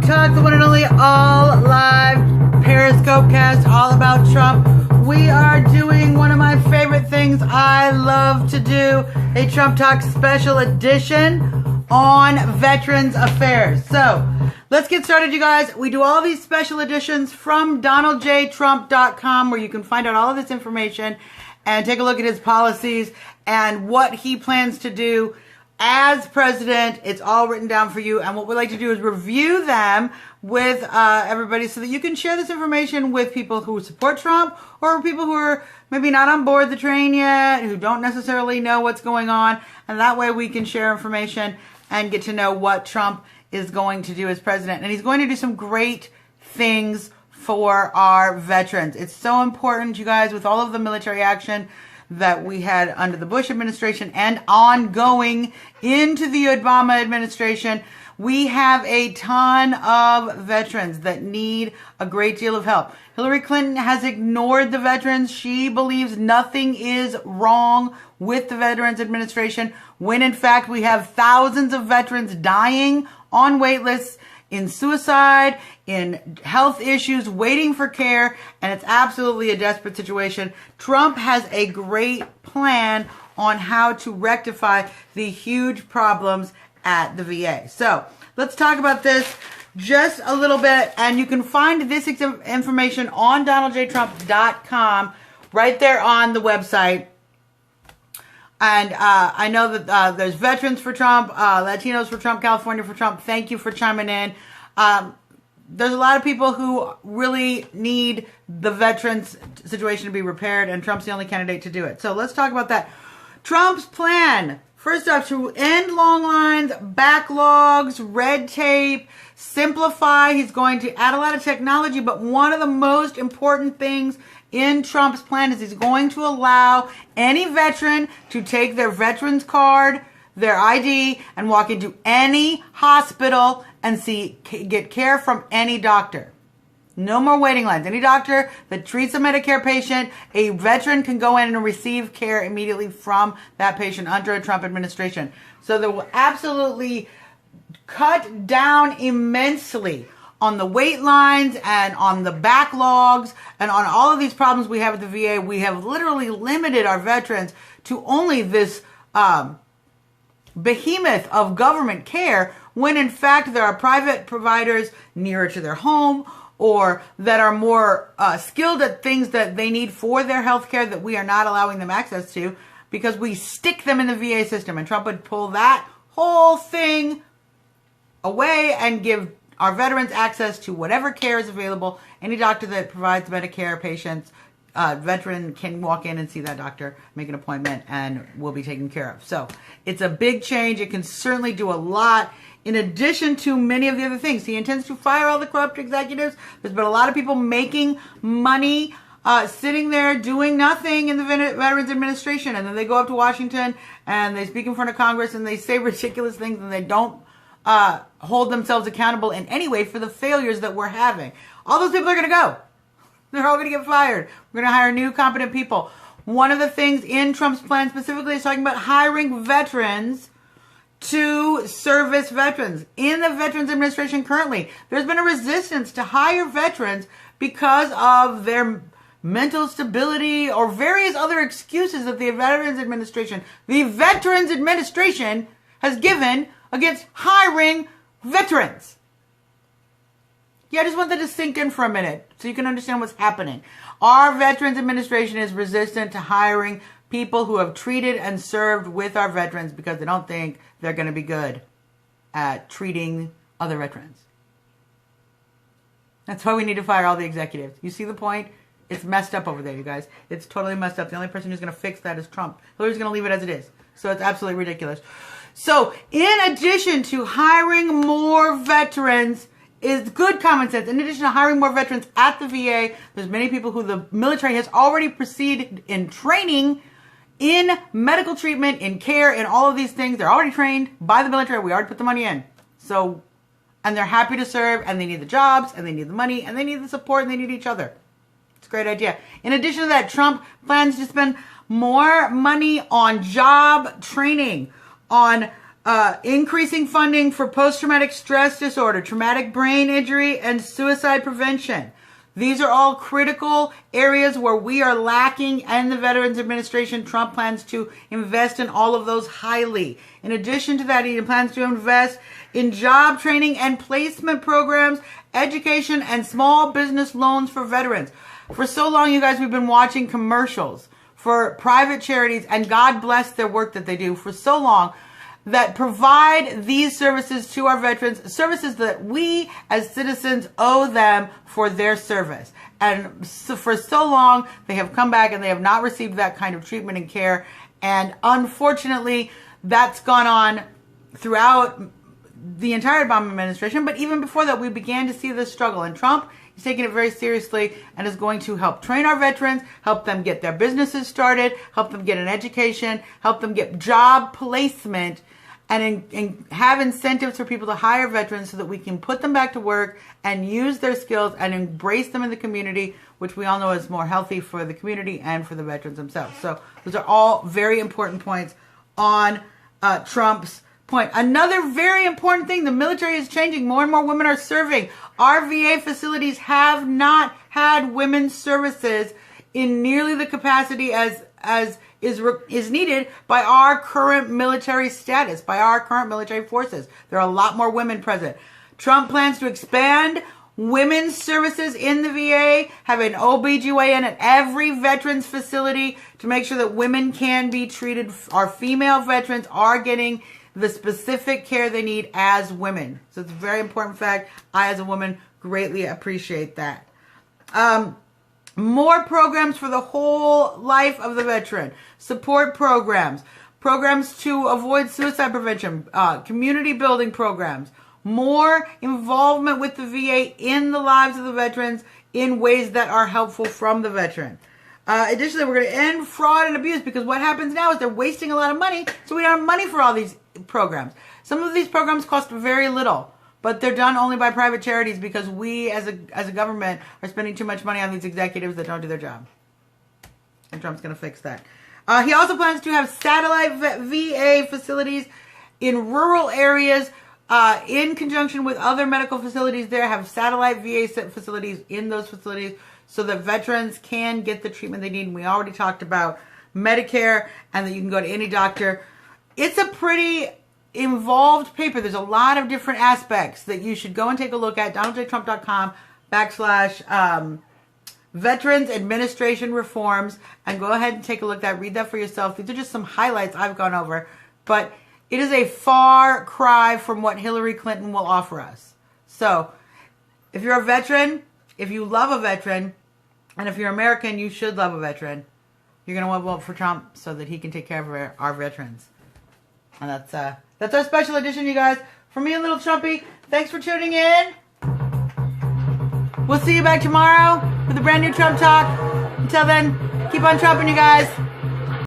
Talk, the one and only all live Periscope cast all about Trump. We are doing one of my favorite things I love to do, a Trump Talk special edition on Veterans Affairs. So let's get started, you guys. We do all these special editions from DonaldJTrump.com, where you can find out all of this information and take a look at his policies and what he plans to do as president. It's all written down for you, and what we like to do is review them with everybody so that you can share this information with people who support Trump or people who are maybe not on board the train yet, who don't necessarily know what's going on, and that way we can share information and get to know what Trump is going to do as president. And he's going to do some great things for our veterans. It's so important, you guys, with all of the military action that we had under the Bush administration and ongoing into the Obama administration. We have a ton of veterans that need a great deal of help. Hillary Clinton has ignored the veterans. She believes nothing is wrong with the Veterans Administration, when in fact we have thousands of veterans dying on wait lists, in suicide, in health issues, waiting for care, and it's absolutely a desperate situation. Trump has a great plan on how to rectify the huge problems at the VA. So let's talk about this just a little bit, and you can find this information on DonaldJTrump.com right there on the website. And I know that there's Veterans for Trump, Latinos for Trump, California for Trump. Thank you for chiming in. There's a lot of people who really need the veterans situation to be repaired, and Trump's the only candidate to do it. So let's talk about that. Trump's plan, first off, to end long lines, backlogs, red tape, simplify. He's going to add a lot of technology, but one of the most important things in Trump's plan is he's going to allow any veteran to take their veterans card, their ID, and walk into any hospital and get care from any doctor. No more waiting lines. Any doctor that treats a Medicare patient, a veteran can go in and receive care immediately from that patient under a Trump administration. So they will absolutely cut down immensely on the wait lines and on the backlogs and on all of these problems we have at the VA. We have literally limited our veterans to only this behemoth of government care, when in fact there are private providers nearer to their home or that are more skilled at things that they need for their health care that we are not allowing them access to because we stick them in the VA system. And Trump would pull that whole thing away and give our veterans access to whatever care is available. Any doctor that provides Medicare patients, veteran can walk in and see that doctor, make an appointment, and will be taken care of. So it's a big change. It can certainly do a lot. In addition to many of the other things, he intends to fire all the corrupt executives. There's been a lot of people making money, sitting there doing nothing in the Veterans Administration, and then they go up to Washington and they speak in front of Congress and they say ridiculous things, and they don't hold themselves accountable in any way for the failures that we're having. All those people are going to go. They're all going to get fired. We're going to hire new competent people. One of the things in Trump's plan specifically is talking about hiring veterans to service veterans. In the Veterans Administration currently, there's been a resistance to hire veterans because of their mental stability or various other excuses that the Veterans Administration has given against hiring veterans. Yeah, I just want that to sink in for a minute so you can understand what's happening. Our Veterans Administration is resistant to hiring people who have treated and served with our veterans because they don't think they're going to be good at treating other veterans. That's why we need to fire all the executives. You see the point? It's messed up over there, you guys. It's totally messed up. The only person who's going to fix that is Trump. Hillary's going to leave it as it is. So it's absolutely ridiculous. So in addition to hiring more veterans, is good common sense. In addition to hiring more veterans at the VA, there's many people who the military has already proceeded in training in medical treatment, in care, in all of these things. They're already trained by the military. We already put the money in. So, and they're happy to serve, and they need the jobs, and they need the money, and they need the support, and they need each other. It's a great idea. In addition to that, Trump plans to spend more money on job training, on Increasing funding for post-traumatic stress disorder, traumatic brain injury, and suicide prevention. These are all critical areas where we are lacking, and the Veterans Administration, Trump plans to invest in all of those highly. In addition to that, he plans to invest in job training and placement programs, education, and small business loans for veterans. For so long, you guys, we've been watching commercials for private charities, and God bless their work that they do for so long, that provide these services to our veterans, services that we as citizens owe them for their service. And so for so long, they have come back and they have not received that kind of treatment and care. And unfortunately, that's gone on throughout the entire Obama administration. But even before that, we began to see this struggle. And Trump is taking it very seriously and is going to help train our veterans, help them get their businesses started, help them get an education, help them get job placement, and have incentives for people to hire veterans so that we can put them back to work and use their skills and embrace them in the community, which we all know is more healthy for the community and for the veterans themselves. So those are all very important points on Trump's point. Another very important thing, the military is changing. More and more women are serving. Our VA facilities have not had women's services in nearly the capacity as is needed by our current military status, by our current military forces. There are a lot more women present. Trump plans to expand women's services in the VA, have an OBGYN at every veterans facility to make sure that women can be treated. Our female veterans are getting the specific care they need as women. So it's a very important fact. I, as a woman, greatly appreciate that. More programs for the whole life of the veteran. Support programs. Programs to avoid suicide prevention. Community building programs. More involvement with the VA in the lives of the veterans in ways that are helpful from the veteran. Additionally, we're going to end fraud and abuse, because what happens now is they're wasting a lot of money, so we don't have money for all these programs. Some of these programs cost very little, but they're done only by private charities because we as a government are spending too much money on these executives that don't do their job. And Trump's going to fix that. He also plans to have satellite VA facilities in rural areas in conjunction with other medical facilities there, have satellite VA facilities in those facilities so that veterans can get the treatment they need. And we already talked about Medicare and that you can go to any doctor. It's a pretty involved paper. There's a lot of different aspects that you should go and take a look at. DonaldJTrump.com/ Veterans Administration Reforms, and go ahead and take a look at that. Read that for yourself. These are just some highlights I've gone over, but it is a far cry from what Hillary Clinton will offer us. So if you're a veteran, if you love a veteran, and if you're American, you should love a veteran, you're going to want to vote for Trump so that he can take care of our veterans. And that's our special edition, you guys. For me and Little Trumpy, thanks for tuning in. We'll see you back tomorrow with a brand new Trump Talk. Until then, keep on trumping, you guys.